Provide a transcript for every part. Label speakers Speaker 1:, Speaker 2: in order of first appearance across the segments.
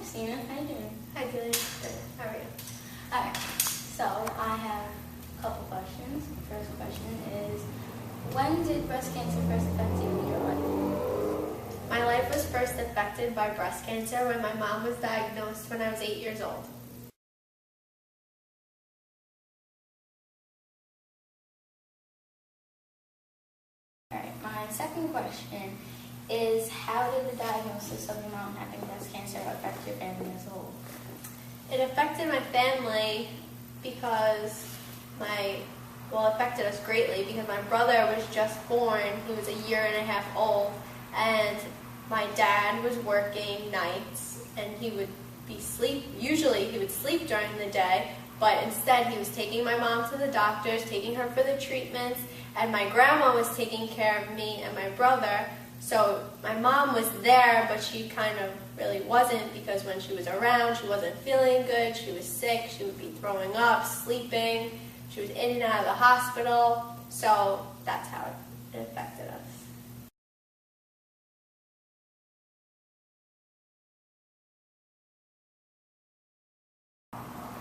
Speaker 1: Christina. How you doing?
Speaker 2: Hi, good. How are you?
Speaker 1: Alright, so I have a couple questions. The first question is, when did breast cancer first affect you in your life?
Speaker 2: My life was first affected by breast cancer when my mom was diagnosed when I was 8 years old.
Speaker 1: Alright, my second question is, how did the diagnosis of your mom having breast cancer affect your family as a whole?
Speaker 2: It affected my family because it affected us greatly because my brother was just born. He was a year and a half old, and my dad was working nights, and usually he would sleep during the day, but instead he was taking my mom to the doctors, taking her for the treatments, and my grandma was taking care of me and my brother. So my mom was there, but she kind of really wasn't, because when she was around, she wasn't feeling good, she was sick, she would be throwing up, sleeping, she was in and out of the hospital, so that's how it affected us.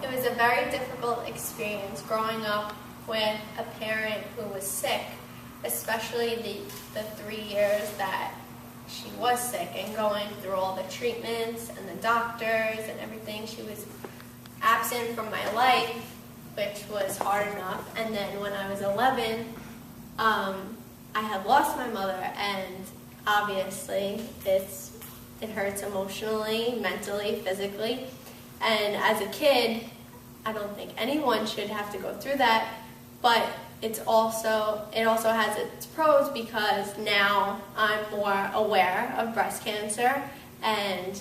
Speaker 2: It was a very difficult experience growing up with a parent who was sick, especially the 3 years that she was sick and going through all the treatments and the doctors and everything. She was absent from my life, which was hard enough. And then when I was 11, I had lost my mother, and obviously it hurts emotionally, mentally, physically. And as a kid, I don't think anyone should have to go through that, but it also has its pros, because now I'm more aware of breast cancer and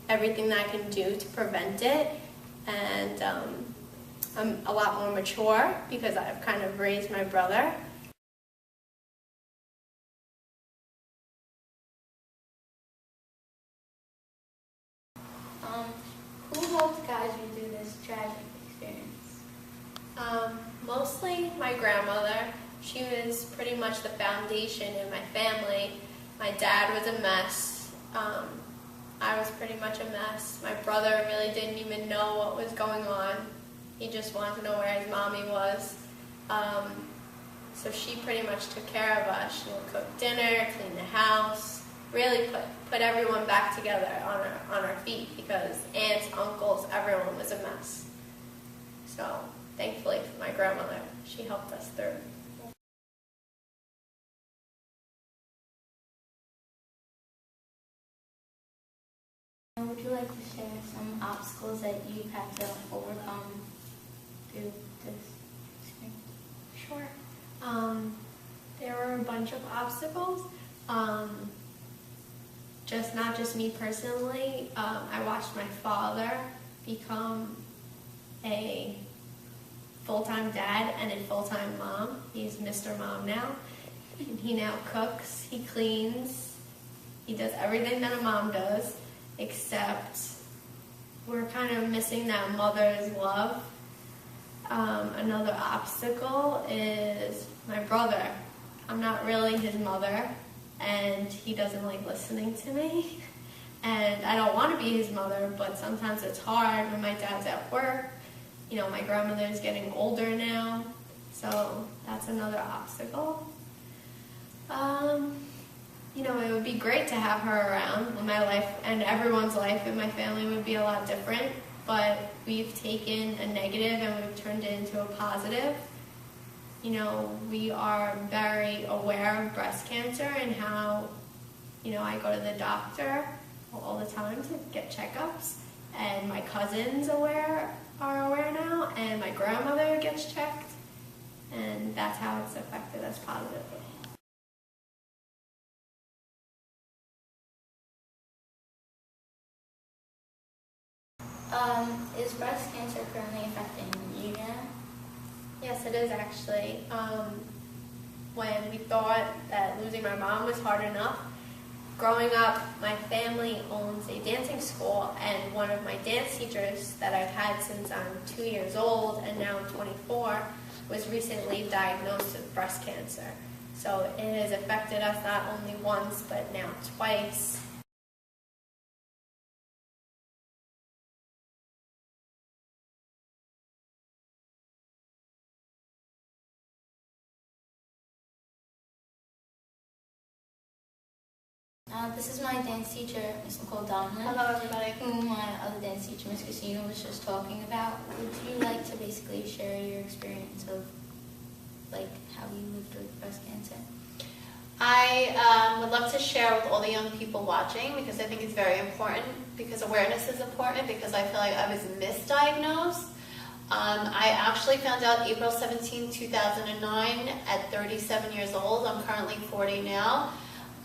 Speaker 2: everything that I can do to prevent it, and I'm a lot more mature because I've kind of raised my brother.
Speaker 1: Who helped guide you through this tragic experience?
Speaker 2: Mostly my grandmother. She was pretty much the foundation in my family. My dad was a mess. I was pretty much a mess. My brother really didn't even know what was going on. He just wanted to know where his mommy was. So she pretty much took care of us. She would cook dinner, clean the house, really put everyone back together on our feet, because aunts, uncles, everyone was a mess. So thankfully for my grandmother, she helped us through.
Speaker 1: Would you like to share some obstacles that you've had to overcome through this experience?
Speaker 2: Sure. There were a bunch of obstacles. Not just me personally. I watched my father become a full-time dad and a full-time mom. He's Mr. Mom now. And he now cooks, he cleans, he does everything that a mom does, except we're kind of missing that mother's love. Another obstacle is my brother. I'm not really his mother, and he doesn't like listening to me. And I don't want to be his mother, but sometimes it's hard when my dad's at work. You know, my grandmother's getting older now, so that's another obstacle. It would be great to have her around. My life and everyone's life in my family would be a lot different, but we've taken a negative and we've turned it into a positive. We are very aware of breast cancer and how, I go to the doctor all the time to get checkups, and my cousins are aware now, and my grandmother gets checked, and that's how it's affected us positively.
Speaker 1: Is breast cancer currently affecting you now?
Speaker 2: Yes, it is actually. When we thought that losing my mom was hard enough, growing up, my family owns a dancing school, and one of my dance teachers that I've had since I'm 2 years old and now I'm 24 was recently diagnosed with breast cancer. So it has affected us not only once, but now twice.
Speaker 1: This is my dance teacher, Miss Nicole Donovan.
Speaker 2: Hello, everybody.
Speaker 1: Who my other dance teacher, Miss Christina, was just talking about. Would you like to basically share your experience of like how you lived with breast cancer?
Speaker 2: I would love to share with all the young people watching because I think it's very important, because awareness is important, because I feel like I was misdiagnosed. I actually found out April 17, 2009 at 37 years old. I'm currently 40 now.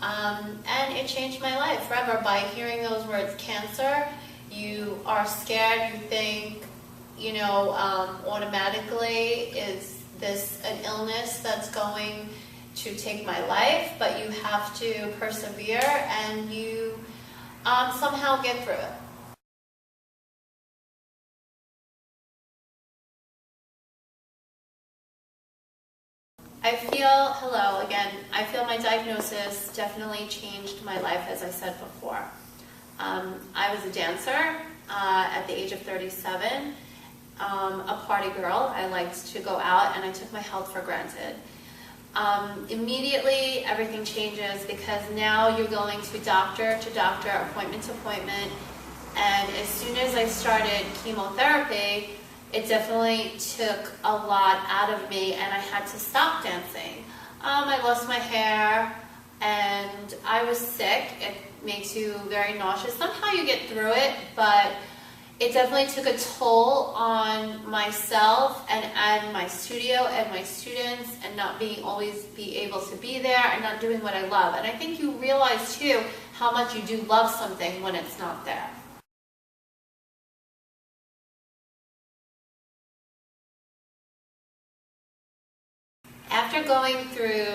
Speaker 2: And it changed my life forever. By hearing those words, cancer, you are scared, you think, automatically, is this an illness that's going to take my life? But you have to persevere and you somehow get through it. I feel my diagnosis definitely changed my life, as I said before. I was a dancer at the age of 37, a party girl. I liked to go out and I took my health for granted. Immediately everything changes because now you're going to doctor, appointment to appointment, and as soon as I started chemotherapy, it definitely took a lot out of me and I had to stop dancing. I lost my hair and I was sick. It makes you very nauseous. Somehow you get through it, but it definitely took a toll on myself and my studio and my students, and not always be able to be there and not doing what I love. And I think you realize too how much you do love something when it's not there. After going through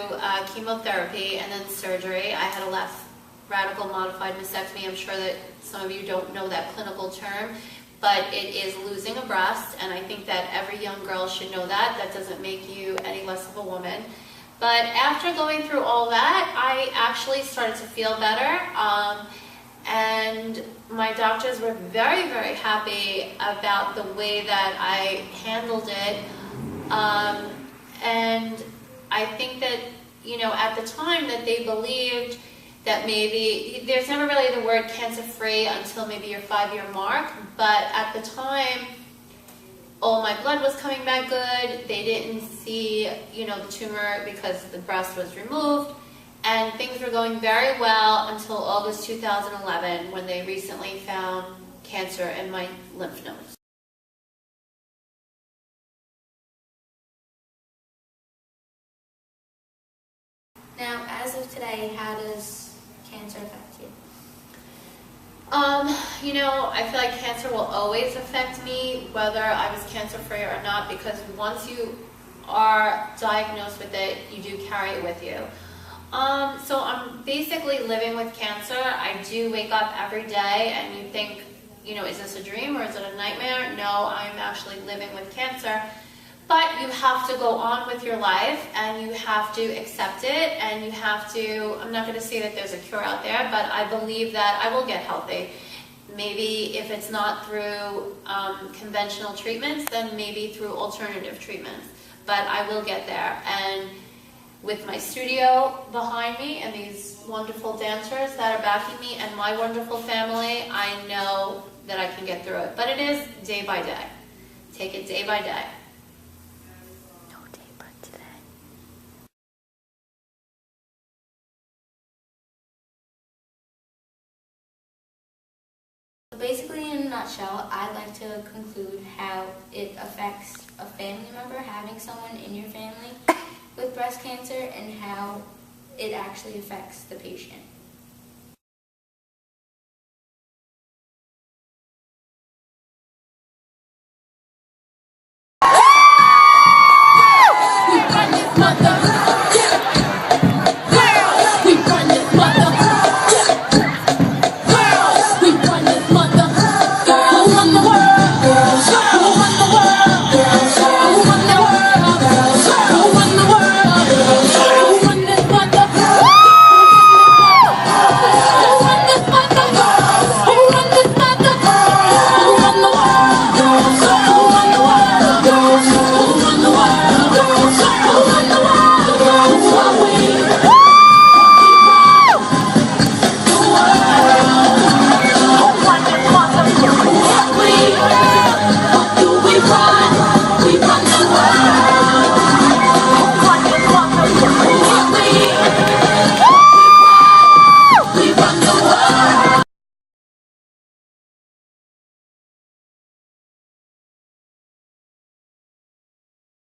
Speaker 2: chemotherapy and then surgery, I had a less radical modified mastectomy. I'm sure that some of you don't know that clinical term, but it is losing a breast, and I think that every young girl should know that. That doesn't make you any less of a woman. But after going through all that, I actually started to feel better, and my doctors were very, very happy about the way that I handled it. And I think that, at the time that they believed that maybe, there's never really the word cancer-free until maybe your 5-year mark, but at the time, all my blood was coming back good. They didn't see, the tumor because the breast was removed, and things were going very well until August 2011 when they recently found cancer in my lymph nodes.
Speaker 1: Now, as of today, how does cancer affect you?
Speaker 2: I feel like cancer will always affect me, whether I was cancer-free or not, because once you are diagnosed with it, you do carry it with you. So I'm basically living with cancer. I do wake up every day and you think, is this a dream or is it a nightmare? No, I'm actually living with cancer. But you have to go on with your life and you have to accept it, and you have to, I'm not going to say that there's a cure out there, but I believe that I will get healthy. Maybe if it's not through conventional treatments, then maybe through alternative treatments. But I will get there. And with my studio behind me and these wonderful dancers that are backing me and my wonderful family, I know that I can get through it. But it is day by day. Take it day by day.
Speaker 1: Basically, in a nutshell, I'd like to conclude how it affects a family member, having someone in your family with breast cancer, and how it actually affects the patient.
Speaker 3: Mother.